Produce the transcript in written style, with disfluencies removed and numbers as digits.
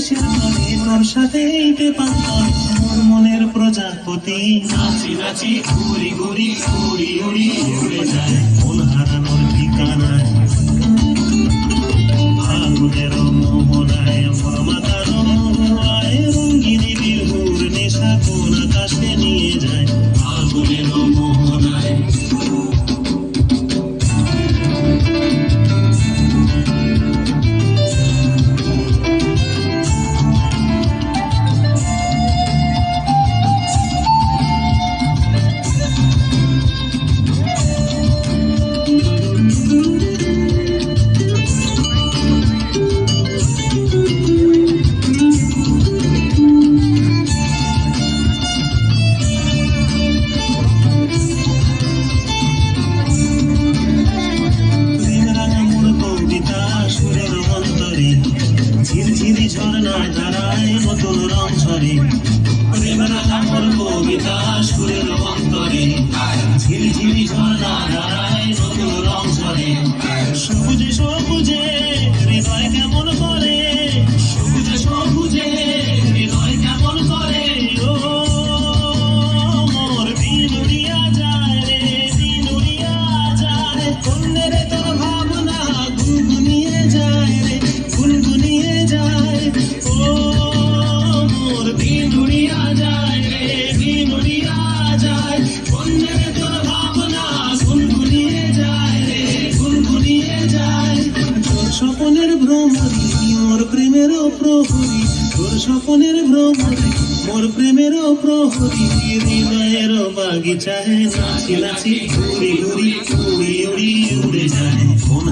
দেশের তরে তোর সাথে পান্তর মোর মনের প্রজাপতি নাচি নাচি ঘুরি ঘুরি উড়ি উড়ি উড়ে যায় মন হারানোর ঠিকানায় ফাগুনের মোহনায় মোর মাতার মহুয়ায় রঙ্গিনী বিহুর নেশা কোন আকাশে নিয়ে যায় ফাগুনের মোহনায় ঝিরঝিরি ঝর্ণায় ধারায় নতুন রং ঝরে প্রেমের আমার কবিতা সুরের অন্তরে ঝিরঝিরি ঝর্ণা ধারায় নতুন রং ঝরে সবুজে সবুজে হৃদয় কেমন করে সবুজে সবুজে হৃদয় কেমন করে ও মোর দিন উড়িয়া যায় রে দিন উড়িয়া যায় কন্যের তোর ভাবনা গুনগুনিয়ে যায় রে গুনগুনিয়ে যায় ও মোর দিন উড়িয়া যায় রে দিন উড়িয়া যায় কন্যের তোর ভাবনা গুনগুনিয়ে যায় রে গুনগুনিয়ে যায় তোর স্বপনের ভ্রমরি মোর প্রেমেরও প্রহরী তোর স্বপনের ভ্রমরি মোর প্রেমেরও প্রহরী হৃদয়ের বাগিচায় নাচি নাচি ঘুরি ঘুরি উড়ি উড়ি উড়ে যায় মন